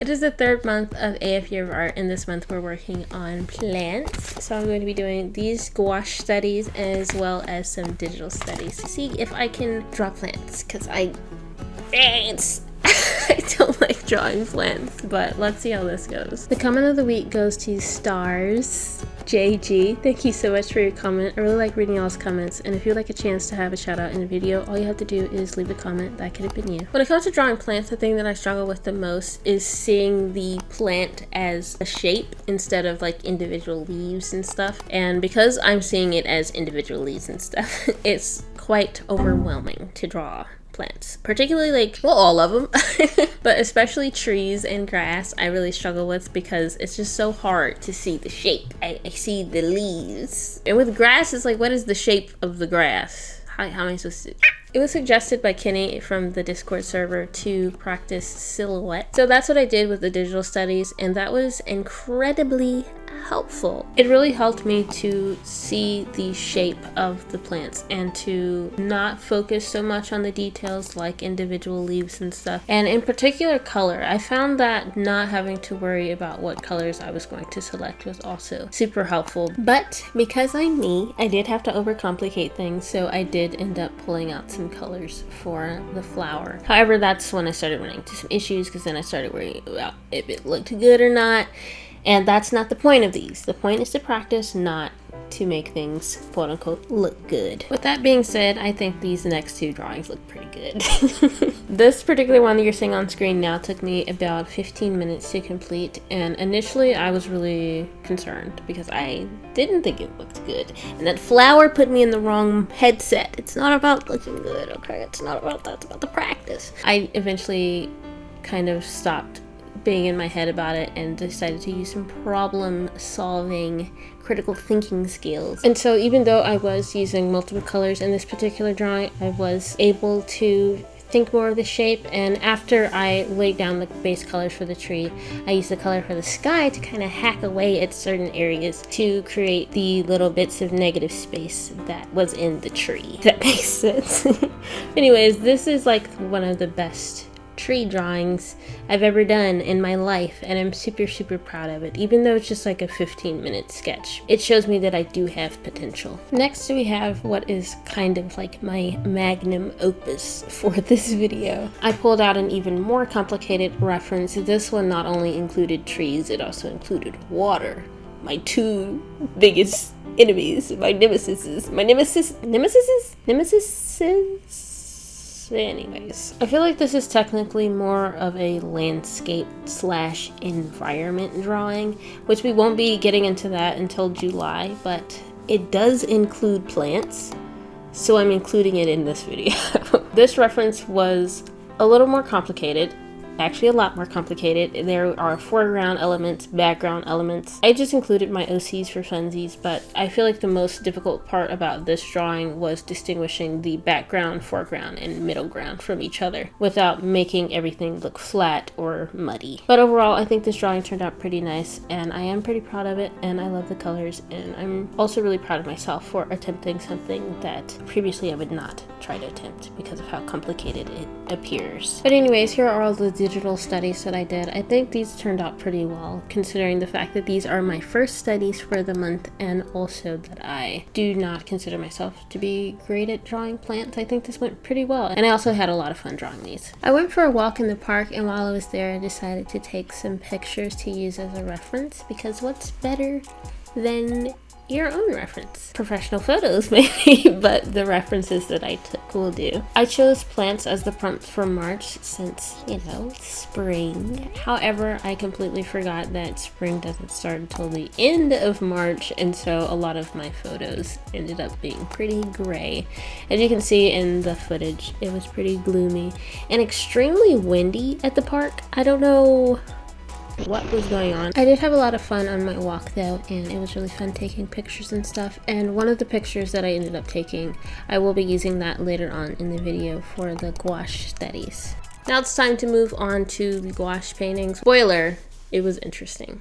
It is the third month of AF Year of Art, and this month we're working on plants. So I'm going to be doing these gouache studies as well as some digital studies to see if I can draw plants, because I don't like drawing plants, but let's see how this goes. The comment of the week goes to Stars JG. Thank you so much for your comment. I really like reading y'all's comments, and if you'd like a chance to have a shout out in a video, all you have to do is leave a comment. That could have been you. When it comes to drawing plants, the thing that I struggle with the most is seeing the plant as a shape instead of like individual leaves and stuff. And because I'm seeing it as individual leaves and stuff, it's quite overwhelming to draw plants, particularly like, well, all of them, but especially trees and grass I really struggle with because it's just so hard to see the shape. I see the leaves, and with grass it's like, what is the shape of the grass? How am I supposed to? It was suggested by Kenny from the Discord server to practice silhouette. So that's what I did with the digital studies, and that was incredibly helpful. It really helped me to see the shape of the plants and to not focus so much on the details like individual leaves and stuff. And in particular color, I found that not having to worry about what colors I was going to select was also super helpful. But because I'm me, I did have to overcomplicate things, so I did end up pulling out some colors for the flower. However, that's when I started running into some issues, because then I started worrying about if it looked good or not. And that's not the point of these. The point is to practice, not to make things quote unquote look good. With that being said, I think these next two drawings look pretty good. This particular one that you're seeing on screen now took me about 15 minutes to complete, and initially I was really concerned because I didn't think it looked good, and that flower put me in the wrong headset. It's not about looking good, okay? It's not about that, it's about the practice. I eventually kind of stopped being in my head about it and decided to use some problem solving, critical thinking skills. And so even though I was using multiple colors in this particular drawing, I was able to think more of the shape. And after I laid down the base colors for the tree, I used the color for the sky to kind of hack away at certain areas to create the little bits of negative space that was in the tree. If that makes sense. Anyways, this is like one of the best tree drawings I've ever done in my life, and I'm super proud of it, even though it's just like a 15-minute sketch. It shows me that I do have potential. Next we have what is kind of like my magnum opus for this video. I pulled out an even more complicated reference. This one not only included trees, it also included water. My two biggest enemies, my nemesis. Anyways, I feel like this is technically more of a landscape slash environment drawing, which we won't be getting into that until July, but it does include plants, so I'm including it in this video. This reference was a little more complicated. Actually a lot more complicated. There are foreground elements, background elements. I just included my OCs for funsies, but I feel like the most difficult part about this drawing was distinguishing the background, foreground, and middle ground from each other without making everything look flat or muddy. But overall, I think this drawing turned out pretty nice, and I am pretty proud of it, and I love the colors, and I'm also really proud of myself for attempting something that previously I would not try to attempt because of how complicated it appears. But anyways, here are all the digital studies that I did. I think these turned out pretty well, considering the fact that these are my first studies for the month, and also that I do not consider myself to be great at drawing plants. I think this went pretty well, and I also had a lot of fun drawing these. I went for a walk in the park, and while I was there I decided to take some pictures to use as a reference, because what's better than your own reference? Professional photos maybe, but the references that I took will do. I chose plants as the prompt for March since, you know, spring. However, I completely forgot that spring doesn't start until the end of March, and so a lot of my photos ended up being pretty gray. As you can see in the footage, it was pretty gloomy and extremely windy at the park. I don't know what was going on. I did have a lot of fun on my walk though, and it was really fun taking pictures and stuff. And one of the pictures that I ended up taking, I will be using that later on in the video for the gouache studies. Now it's time to move on to the gouache painting. Spoiler, it was interesting.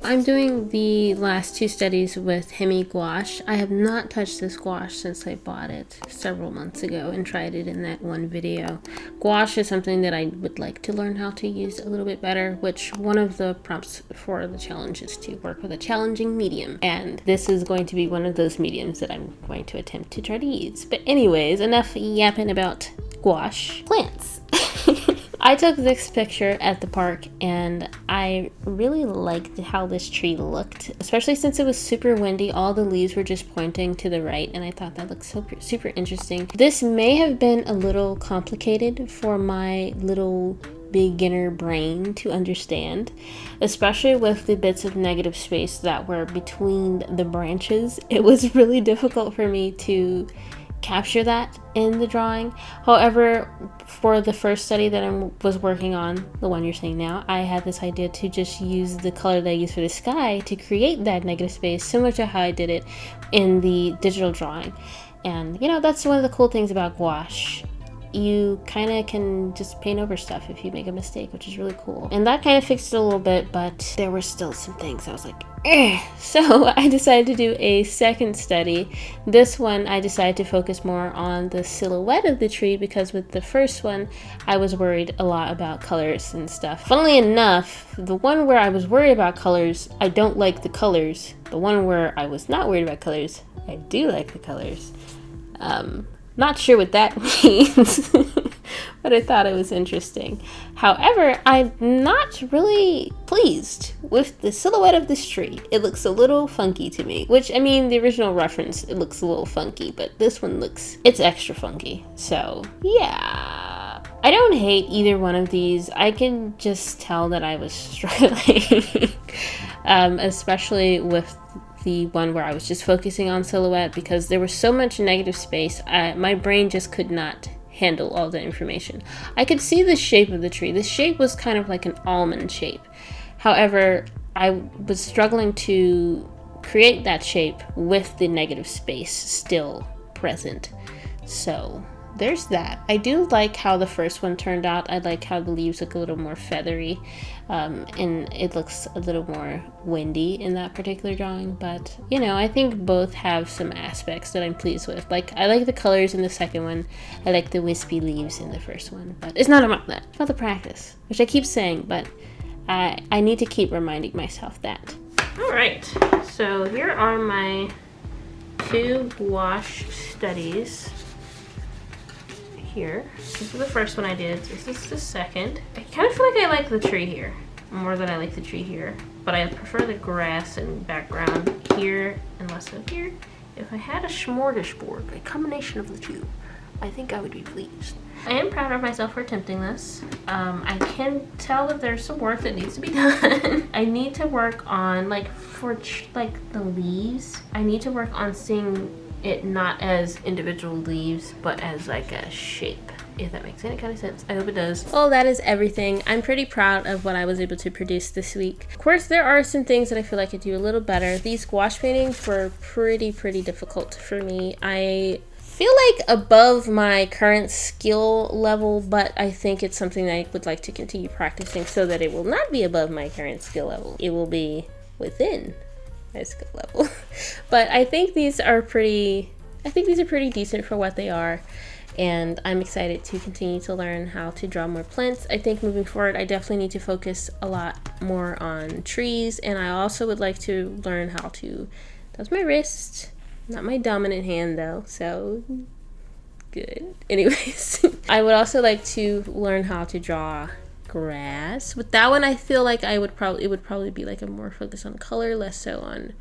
I'm doing the last 2 studies with HIMI Gouache. I have not touched this gouache since I bought it several months ago and tried it in that one video. Gouache is something that I would like to learn how to use a little bit better, which one of the prompts for the challenge is to work with a challenging medium. And this is going to be one of those mediums that I'm going to attempt to try to use. But anyways, enough yapping about gouache plants. I took this picture at the park and I really liked how this tree looked, especially since it was super windy. All the leaves were just pointing to the right and I thought that looked super interesting. This may have been a little complicated for my little beginner brain to understand, especially with the bits of negative space that were between the branches. It was really difficult for me to capture that in the drawing. However, for the first study that I was working on, the one you're seeing now, I had this idea to just use the color that I used for the sky to create that negative space, similar to how I did it in the digital drawing. And you know, that's one of the cool things about gouache. You kind of can just paint over stuff if you make a mistake, which is really cool. And that kind of fixed it a little bit, but there were still some things I was like, eh. So I decided to do a second study. This one I decided to focus more on the silhouette of the tree, because with the first one I was worried a lot about colors and stuff. Funnily enough, the one where I was worried about colors, I don't like the colors. The one where I was not worried about colors, I do like the colors. Not sure what that means, but I thought it was interesting. However, I'm not really pleased with the silhouette of this tree. It looks a little funky to me, which, I mean, the original reference, it looks a little funky, but this one it's extra funky. So yeah, I don't hate either one of these. I can just tell that I was struggling, especially with the one where I was just focusing on silhouette, because there was so much negative space. My brain just could not handle all the information. I could see the shape of the tree. The shape was kind of like an almond shape. However, I was struggling to create that shape with the negative space still present. So there's that. I do like how the first one turned out. I like how the leaves look a little more feathery, and it looks a little more windy in that particular drawing. But you know, I think both have some aspects that I'm pleased with. Like, I like the colors in the second one. I like the wispy leaves in the first one. But it's not about that. It's about the practice, which I keep saying, but I need to keep reminding myself that. All right, so here are my 2 gouache studies. Here, this is the first one I did. This is the second. I kind of feel like I like the tree here more than I like the tree here, but I prefer the grass and background here and less so here. If I had a smorgasbord, a combination of the two, I think I would be pleased. I am proud of myself for attempting this. I can tell that there's some work that needs to be done. I need to work on, like, for like the leaves, I need to work on seeing it not as individual leaves, but as like a shape, if that makes any kind of sense. I hope it does. Well, that is everything. I'm pretty proud of what I was able to produce this week. Of course, there are some things that I feel like I could do a little better. These gouache paintings were pretty difficult for me. I feel like above my current skill level, but I think it's something that I would like to continue practicing so that it will not be above my current skill level. It will be within my skill level. But I think these are pretty decent for what they are, and I'm excited to continue to learn how to draw more plants. I think moving forward I definitely need to focus a lot more on trees, and I also would like to learn how to, that's my wrist, not my dominant hand though, so good. Anyways, I would also like to learn how to draw grass. With that one, I feel like it would probably be like a more focus on color, less so on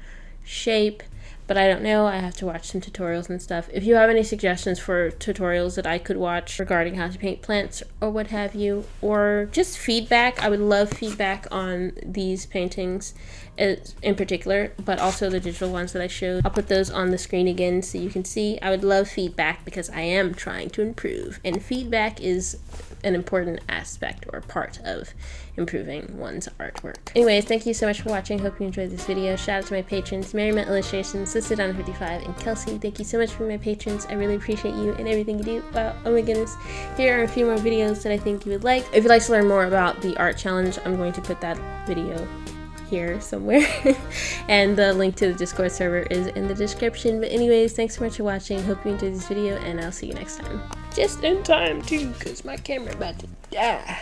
shape, but I don't know. I have to watch some tutorials and stuff. If you have any suggestions for tutorials that I could watch regarding how to paint plants or what have you, or just feedback, I would love feedback on these paintings in particular, but also the digital ones that I showed. I'll put those on the screen again so you can see. I would love feedback because I am trying to improve, and feedback is an important aspect or part of improving one's artwork. Anyways, thank you so much for watching. Hope you enjoyed this video. Shout out to my patrons, Merriment Illustrations, Sister55, and Kelsey. Thank you so much for my patrons. I really appreciate you and everything you do. Wow, oh my goodness. Here are a few more videos that I think you would like. If you'd like to learn more about the art challenge, I'm going to put that video here somewhere. And the link to the Discord server is in the description. But anyways, thanks so much for watching. Hope you enjoyed this video, and I'll see you next time. Just in time too, because my camera about to die.